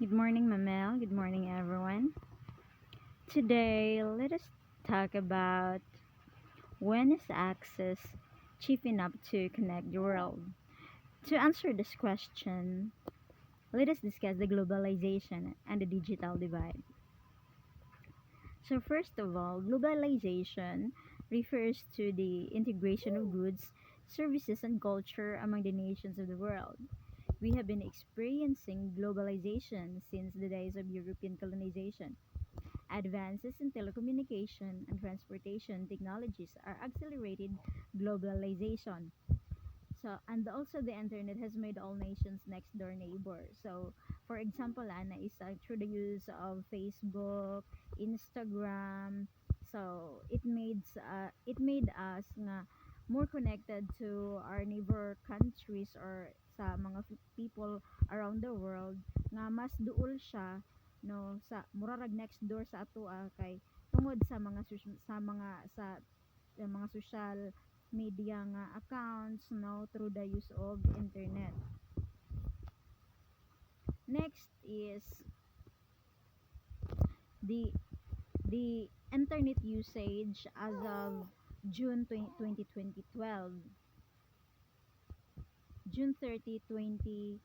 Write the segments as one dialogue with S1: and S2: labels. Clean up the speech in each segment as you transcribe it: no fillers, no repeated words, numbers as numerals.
S1: Good morning, Mamel. Good morning, everyone. Today, let us talk about when is access cheap enough to connect the world. To answer this question, let us discuss the globalization and the digital divide. So, first of all, globalization refers to the integration of goods, services, and culture among the nations of the world. We have been experiencing globalization since the days of European colonization. Advances in telecommunication and transportation technologies are accelerated globalization. So, and also the internet has made all nations next door neighbor. So, for example, Anna is through the use of Facebook, Instagram. So, it made us nga more connected to our neighbor countries or sa mga people around the world nga mas duol siya no sa murarag next door sa ato kay tungod sa mga sa mga social media nga accounts no through the use of internet. Next is the the internet usage as of June 30, 2012.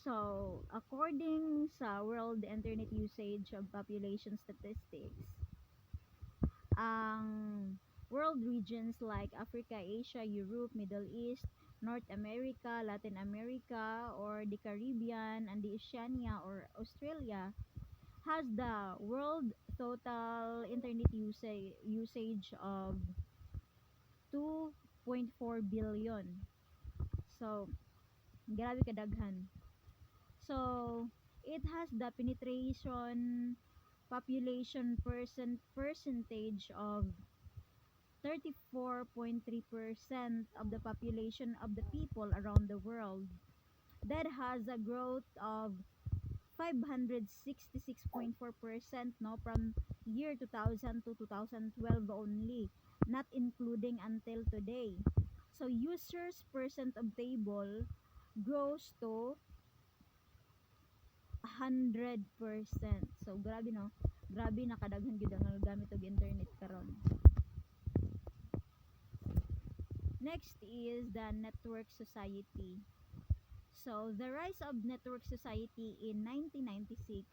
S1: So, according sa World Internet Usage of Population Statistics, ang world regions like Africa, Asia, Europe, Middle East, North America, Latin America, or the Caribbean, and the Oceania or Australia has the world total internet usage of 2.4 billion. So, grabe kadaghan. So, it has the penetration population percentage of 34.3% of the population of the people around the world. That has a growth of 566.4% no from year 2000 to 2012 only, not including until today. So users percent of table grows to 100%. So grabe no. Grabe nakadaghan gyud ang gamit og internet karon. Next is the network society. So the rise of network society in 1996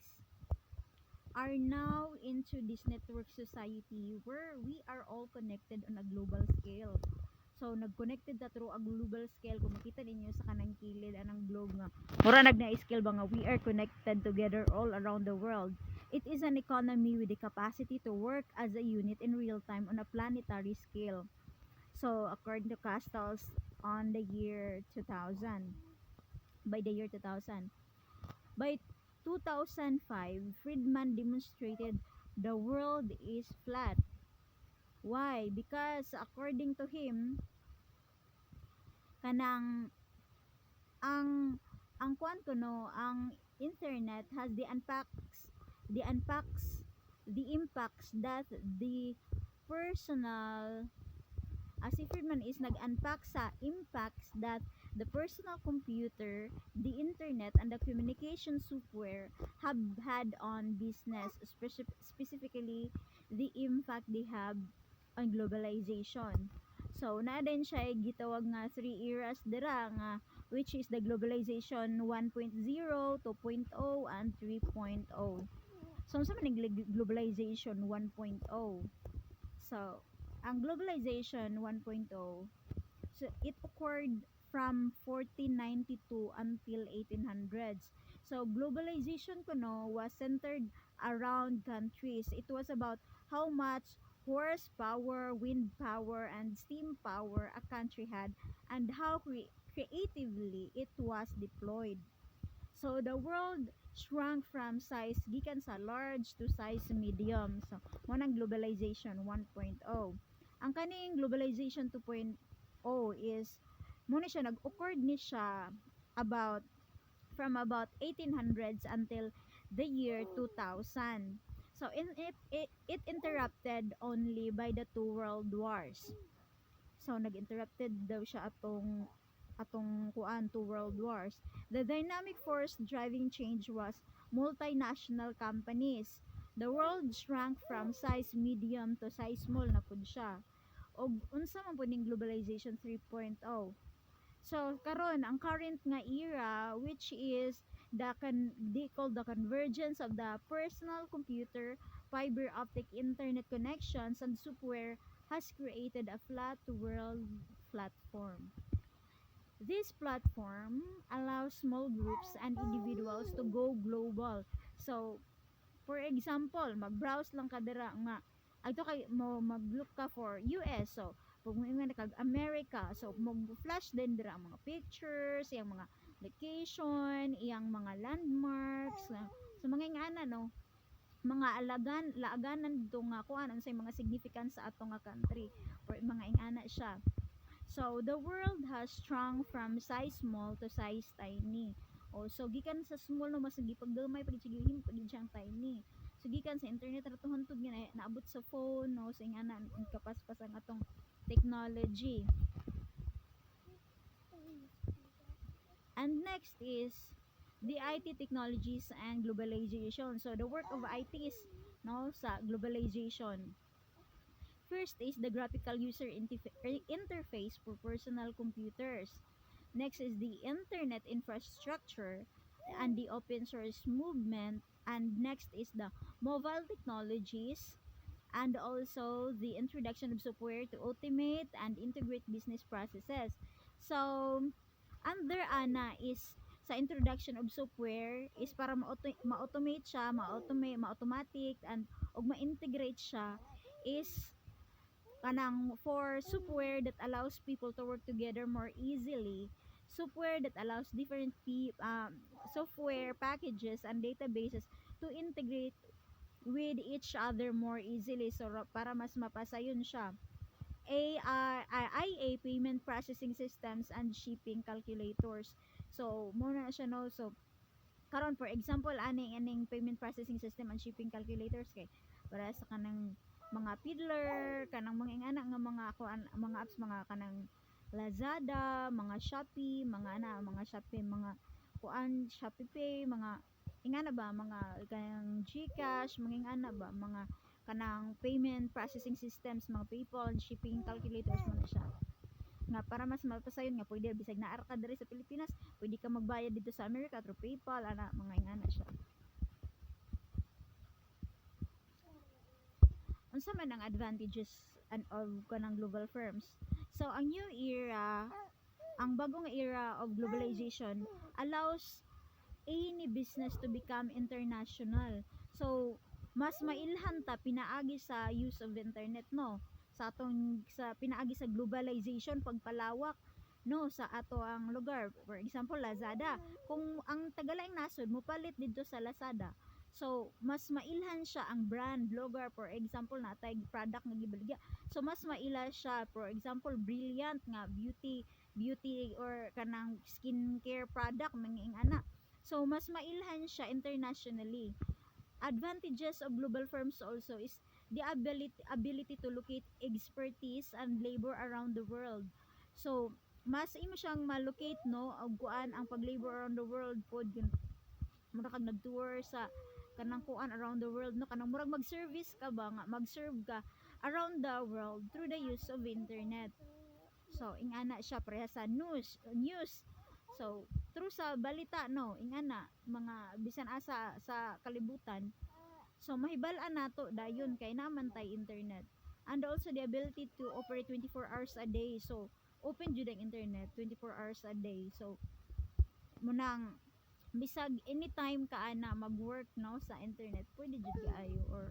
S1: are now into this network society where we are all connected on a global scale. So nag-connected ta through a global scale. Kung makita ninyo sa kanang kilid anang globe nga mura nag-na-scale ba nga we are connected together all around the world. It is an economy with the capacity to work as a unit in real time on a planetary scale. So according to Castles on the year 2000, by the year 2000, by 2005, Friedman demonstrated the world is flat. Why? Because according to him, kanang ang kuan ko no, ang internet has the impacts that the personal si Friedman is nag-unpack sa impacts that the personal computer, the internet, and the communication software have had on business, specifically the impact they have on globalization. So, na din siya gitawag nga three eras dira nga which is the globalization 1.0, 2.0, and 3.0. So, sa man globalization 1.0? So, ang globalization 1.0, so it occurred from 1492 until 1800s. So globalization kuno was centered around countries. It was about how much horsepower, wind power, and steam power a country had and how creatively it was deployed. So the world shrunk from size gikan sa large to size medium. So mo nang globalization 1.0. Ang kaning globalization 2.0 is muna siya nag-occur ni siya about from about 1800s until the year 2000. So it interrupted only by the two world wars. So nag-interrupted daw siya atong atong kuan to world wars. The dynamic force driving change was multinational companies. The world shrank from size medium to size small na pud siya. Og unsa man pud ning globalization 3.0. So karon ang current nga era, which is they call the convergence of the personal computer, fiber optic internet connections and software, has created a flat world platform. This platform allows small groups and individuals to go global. So for example, mag-browse lang ka dira nga adto kay mo mag-look ka for US. So pag mo ingon kag America, so mag-flash din dira ang mga pictures, iyang mga location, iyang mga landmarks, so mga ingana no, mga laaganan dito nga kuan unsay mga significance sa ato nga country or mga ingana siya. So the world has shrunk from size small to size tiny. So gikan sa small no mas gipaggamay pa gid himo pa gid siyang tiny. So gikan sa internet ra to hantod nga naabot sa phone no, sa ingana kapaspas ang atong technology. And next is the IT technologies and globalization. So the work of IT is no sa globalization. First is the graphical user interface for personal computers. Next is the internet infrastructure and the open source movement. And next is the mobile technologies and also the introduction of software to automate and integrate business processes. So under ana is sa introduction of software is para ma-automate siya, ma-automatic and og ma-integrate siya is kanang for software that allows people to work together more easily, software that allows different software packages and databases to integrate with each other more easily, so para mas mapasayon siya. IA payment processing systems and shipping calculators. So muna siya no. So karon for example aning payment processing system and shipping calculators kay para sa kanang mga peddler, kanang mga ingana nga mga apps, mga kanang Lazada, mga Shopee, mga Shopee, mga Shopee Pay, mga ingana ba, mga kanang GCash, mga ingana ba, mga kanang payment processing systems, mga PayPal, shipping calculators mo na siya. Nga para mas mapasayon nga pwede bisag naa ka diri sa Pilipinas, pwede ka magbayad dito sa America through PayPal, mga ingana siya. Unsa man ang advantages of kanang global firms? So ang new era, ang bagong era of globalization allows any business to become international. So mas mailhan ta pinaagi sa use of internet no, sa pinaagi sa globalization, pagpalawak no sa ato ang lugar. For example Lazada, kung ang tagalaing nasod mo palit dito sa Lazada, so mas mailhan siya ang brand lugar. For example natay product nga gibaligya, so mas maila siya. For example Brilliant nga beauty or kanang skincare product manging ana, so mas mailhan siya internationally. Advantages of global firms also is the ability to locate expertise and labor around the world. So mas imo siyang ma-locate no, og kuan ang pag-labor around the world pod mura kag nag-tour sa kanang kuan around the world no, kanang murag mag-service ka ba nga mag-serve ka around the world through the use of internet. So ingana siya pareha sa news. So through sa balita no, ingana mga bisan asa sa kalibutan, so mahibal-an nato dayon kay naman tay internet. And also the ability to operate 24 hours a day. So open jud ang internet 24 hours a day. So munang bisag anytime ka ana mag-work no sa internet, pwede jud kaayo, or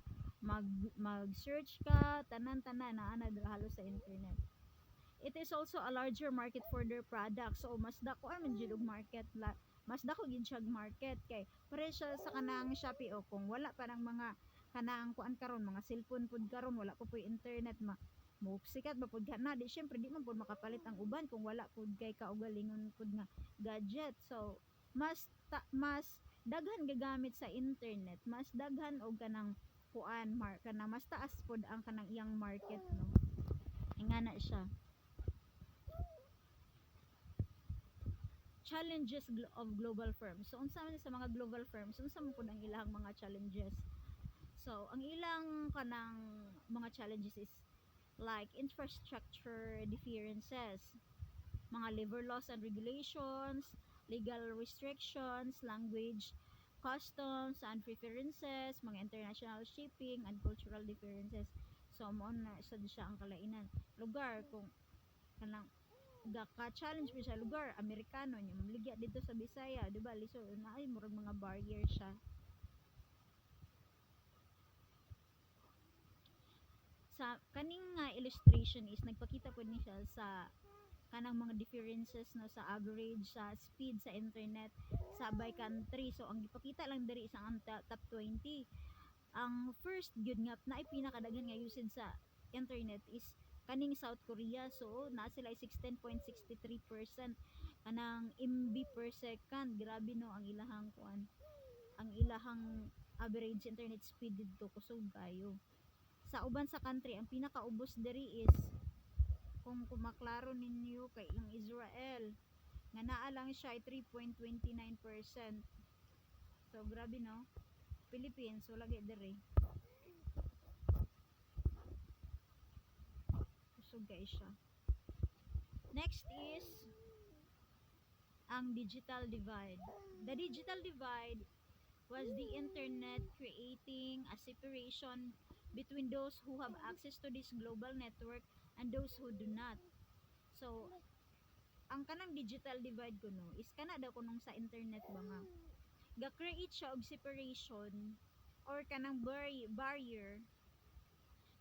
S1: mag-search ka tanan-tanan na ana halos sa internet. It is also a larger market for their products. So mas dako man jud og market, mas dako gid siya market kay pare siya sa kanang Shopee. O kung wala pa nang mga kanang kuan karon, mga cellphone pud karon, wala pa po internet, mo sikat ba pud na di syempre di man pud makapalit ang uban kung wala pud kay kaugalingon pud nga gadget. So mas daghan gagamit sa internet, mas daghan og kanang kuan kanang mas taas pud ang kanang iyang market no, ingana siya. challenges of global firms. So unsa man sa mga global firms, unsa man pud ang ilang mga challenges? So ang ilang kanang mga challenges is like infrastructure differences, mga labor laws and regulations, legal restrictions, language, customs and preferences, mga international shipping and cultural differences. So mo na sad siya ang kalainan. Lugar kung kanang ka-challenge mo sa lugar Amerikano nya maligya dito sa Bisaya, di ba? Liso na ay murag mga barrier siya. Sa kaning nga illustration is nagpakita po ni siya sa kanang mga differences no sa average sa speed sa internet sa by country. So ang ipakita lang diri sa ang top 20. Ang first gyud nga na pinakadagan nga usage sa internet is kaning South Korea. So na sila 16.63% kanang MB per second. Grabe no ang ilahang kuan, ang ilahang average internet speed didto kusog kayo. Sa uban sa country ang pinakaubos diri is kung kumaklaro ninyo kay yung Israel nga naa lang siya ay 3.29%. So grabe no. Philippines wala gyud diri. Kusog kay siya. Next is ang digital divide. The digital divide was the internet creating a separation between those who have access to this global network and those who do not. So, ang kanang digital divide ko no is kana daw kunong sa internet ba nga ga-create siya og separation or kanang barrier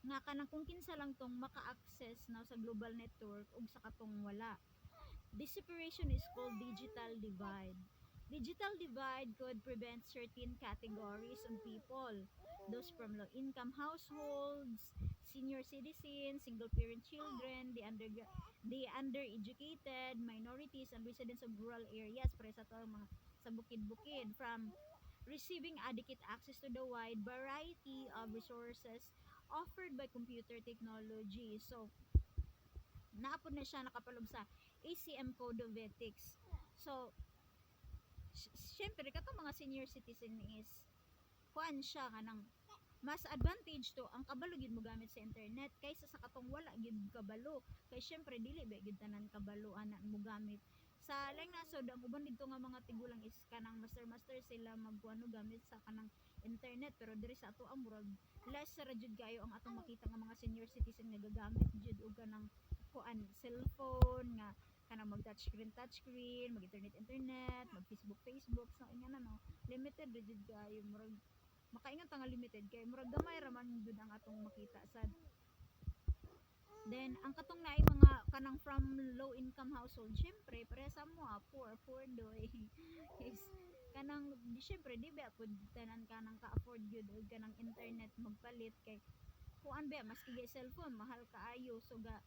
S1: nga kanang kung kinsa lang tong maka-access na sa global network ug sa katong wala. This separation is called digital divide. Digital divide could prevent certain categories of people, those from low-income households, senior citizens, single-parent children, the undereducated, minorities, and residents of rural areas, para sa mga sa bukid-bukid, from receiving adequate access to the wide variety of resources offered by computer technology. So, naapod na siya nakapalog sa ACM Code of Ethics. So, syempre katong mga senior citizen is kuan siya kanang mas advantage to ang kabalo gyud mo gamit sa internet kaysa sa katong wala gyud kabalo, kay syempre dili ba gyud tanan kabalo ana mo gamit sa lang nasod. Ang uban dito nga mga tigulang is kanang master sila magkuano gamit sa kanang internet, pero diri sa ato ang murag less ra jud kayo ang atong makita nga mga senior citizen nga gagamit jud og kanang kuan cellphone nga kanang mag touchscreen, mag internet, mag Facebook. So ingana no, limited ra jud kayo, murag makaingon ta nga limited kay murag gamay ra man jud ang atong makita sad. Then ang katong naay mga kanang from low income household, syempre pare sa mo poor doy is kanang syempre di ba pud tanan kanang ka-afford gyud og kanang internet magpalit kay kuan ba maski gay cellphone mahal kaayo. So ga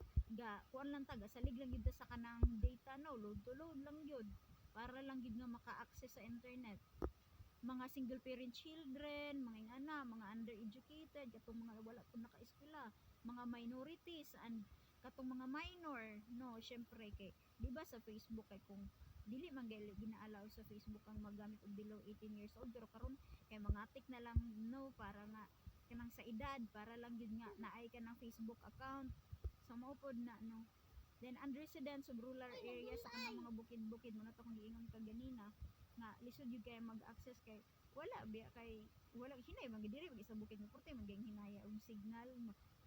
S1: kuan lang ta salig lang gyud sa kanang data no, load to load lang gyud para lang gyud nga maka-access sa internet. Mga single parent children, mga ingana, mga undereducated, katong mga wala pud naka-eskwela, mga minorities and katong mga minor no, syempre kay di ba sa Facebook kay kung dili man gina-allow sa Facebook ang magamit og below 18 years old, pero karon kay mga tik na lang no para nga kanang sa edad para lang gyud nga naay ka ng Facebook account. So mao pod na no. Then residents of rural areas sa kanang mga bukid-bukid mo na to kung giingon ka ganina nga lisod gyud kay mag-access kay wala biya kay wala hinay man diri mag isa bukid mo porte man gayng hinaya og signal,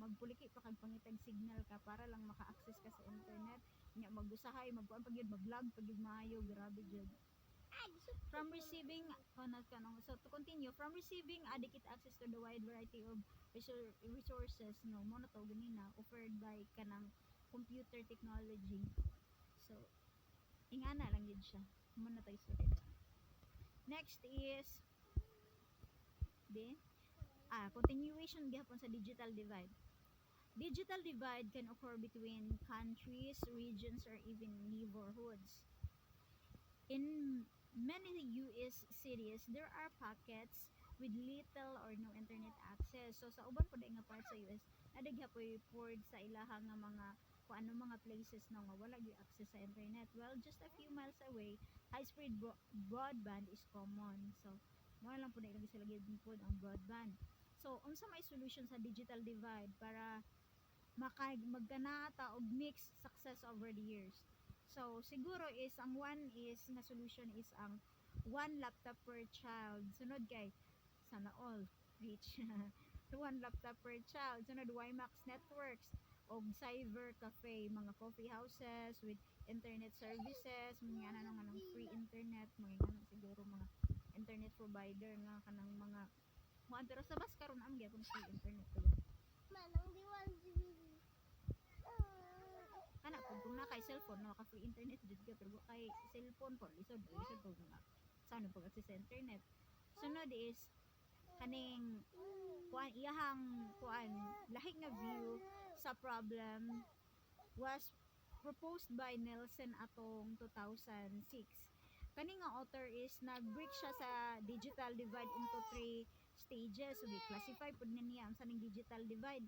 S1: magpuliki pa kag pangitag signal ka para lang maka-access ka sa internet nya magusahay magkuan pag gyud mag-vlog pag gyud maayo, grabe jud. From receiving so to continue, from receiving adequate access to the wide variety of resources no mo na to ganina offered by kanang computer technology. So ingana lang yun siya mo na tayo student. Next is continuation gihapon sa digital divide. Digital divide can occur between countries, regions, or even neighborhoods. In many US cities, there are pockets with little or no internet access. So sa uban po nga part sa US, nadaghapoy port sa ilahang nga mga kung ano mga places no nga wala gyud access sa internet. Well, just a few miles away, high-speed broadband is common. So mo lang po na ilagay sa lagay po ang broadband. So unsa may solution sa digital divide para magkanata og mixed success over the years? So siguro is ang one is na solution is ang one laptop per child. Sunod kay sana all rich. One laptop per child. Sunod WiMAX networks o cyber cafe, mga coffee houses with internet services, mga anong free internet, mga ganun siguro mga internet provider nga kanang mga kuan pero sa bas karon am gyapon free internet to. Manang diwal kana kung na kay cellphone no ka free internet jud ka pero kay cellphone po lisod po nga saan pag access sa internet. Sunod is kaning kuan iyahang kuan lahi nga view sa problem was proposed by Nelson atong 2006. Kani nga author is nag-break siya sa digital divide into 3 stages. So, classify pud niya ang saning digital divide.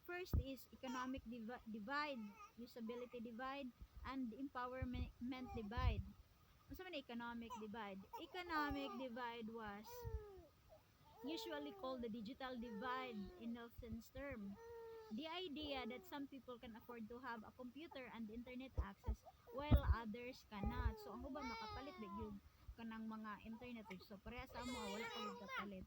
S1: First is economic divide, usability divide, and empowerment divide. Unsa man economic divide? Economic divide was usually called the digital divide in Nelson's term. The idea that some people can afford to have a computer and internet access while others cannot. So ang uban makapalit ba gyud kanang mga internet so pareha sa amo wala pa gyud kapalit.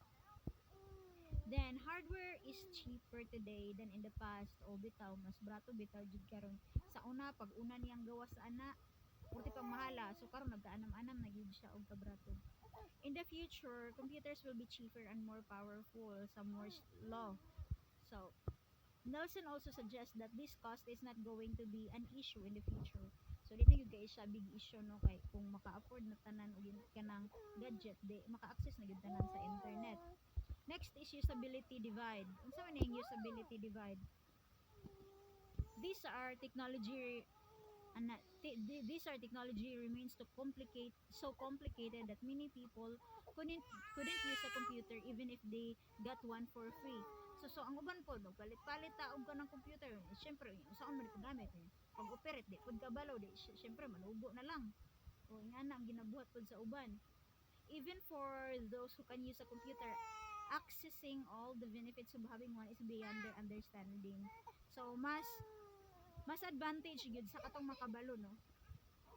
S1: Then hardware is cheaper today than in the past. O bitaw mas brato bitaw jud karon. Sa una pag una niyang gawa sa ana purti pang mahala. So karon nagkaanam-anam na gyud siya og kabrato. In the future, computers will be cheaper and more powerful, some Moore's law. So Nelson also suggests that this cost is not going to be an issue in the future. So di na gyud kay siya big issue no kay kung maka-afford na tanan og kanang gadget di maka-access na gyud tanan sa internet. Next is usability divide. Unsa man yung usability divide? These are technology remains so complicated that many people couldn't use a computer even if they got one for free. So ang uban po no palit-palit ta og kanang computer. Syempre saan man ito gamit pag operate di pud kabalo di syempre manubo na lang. O ingana ang ginabuhat pud sa uban. Even for those who can use a computer, accessing all the benefits of having one is beyond their understanding. So mas advantage gyud sa katong makabalo no.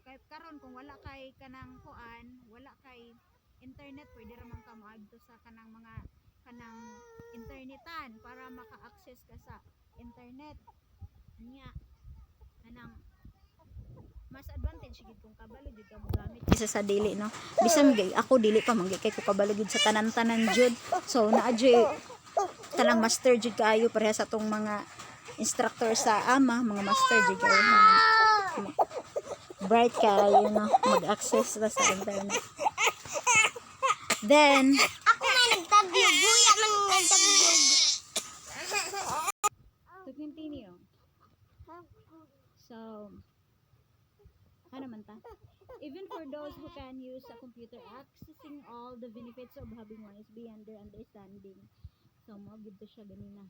S1: Kay karon kung wala kay kanang kuan, wala kay internet pwede ra man ka moadto sa kanang mga kanang internetan para maka-access ka sa internet niya kanang mas advantage gid kung kabalo jud ka mogamit isa sa dili no bisan ako dili pa man kay ko kabalo jud sa tanan-tanan jud so naa jud kanang master jud kaayo pareha sa tong mga instructor sa ama mga master jud kaayo bright kaayo no mag-access sa internet. Then
S2: ako may nagtabyog, buya man nagtabyog.
S1: To continue. So, ano man ta? Even for those who can use a computer, accessing all the benefits of having one is beyond their understanding. So, mo-give to siya ganina.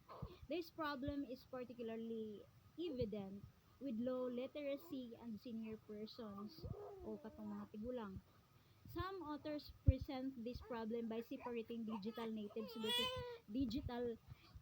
S1: This problem is particularly evident with low literacy and senior persons o katong mga tigulang. Some authors present this problem by separating digital natives versus digital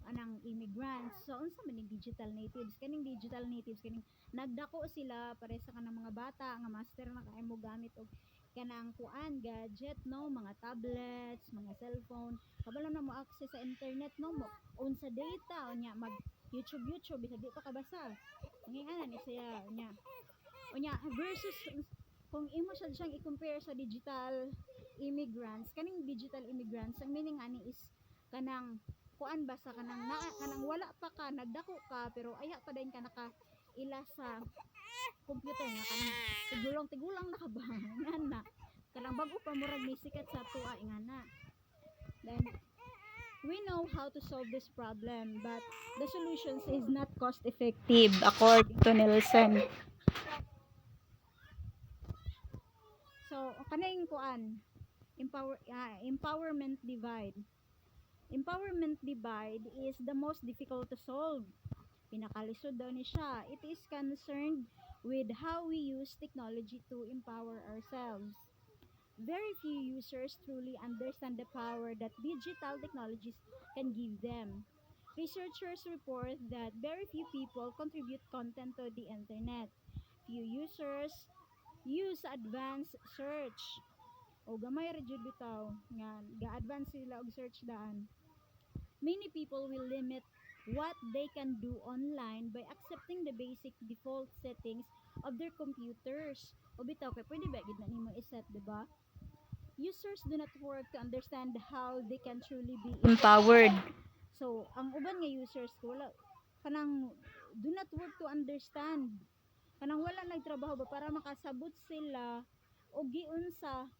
S1: anang immigrants. So unsa man ning digital natives? Kaning digital natives kaning nagdako sila pare sa kanang mga bata nga master na kay mo gamit og kanang kuan gadget no, mga tablets, mga cellphone. Kabalo na mo access sa internet no mo on sa data unya mag YouTube bisa di pa kabasa. Ngingana ni siya unya versus kung imo siya siyang i-compare sa digital immigrants, kaning digital immigrants, ang meaning ani is kanang kuan ba sa kanang kanang wala pa ka nagdako ka pero aya pa din ka naka ila sa computer nga kanang tigulang na ka ba ngana kanang bago pa murag may sikat sa tuwa ingana. Then we know how to solve this problem but the solutions is not cost effective according to Nelson. So, kaning kuan, empowerment divide. Empowerment divide is the most difficult to solve. Pinakalisod daw ni siya. It is concerned with how we use technology to empower ourselves. very few users truly understand the power that digital technologies can give them. Researchers report that very few people contribute content to the internet. Few users use advanced search o gamay ra jud bitaw nga ga-advance sila og search daan. Many people will limit what they can do online by accepting the basic default settings of their computers. O bitaw kay pwede ba gid na nimo iset, di ba? Users do not work to understand how they can truly be empowered. So, ang uban nga users wala kanang do not work to understand. Kanang wala nagtrabaho ba para makasabot sila og giunsa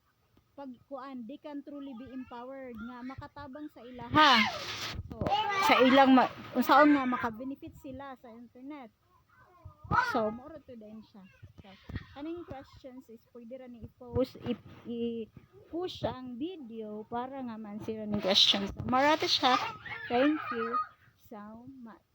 S1: pagkuan they can truly be empowered nga makatabang sa ilaha. So, sa ilang unsaon nga maka-benefit sila sa internet. So, more to din siya. So, kaning questions is pwede ra ni i-post i-push ang video para nga man-answer ni questions. Marati siya. Thank you so much.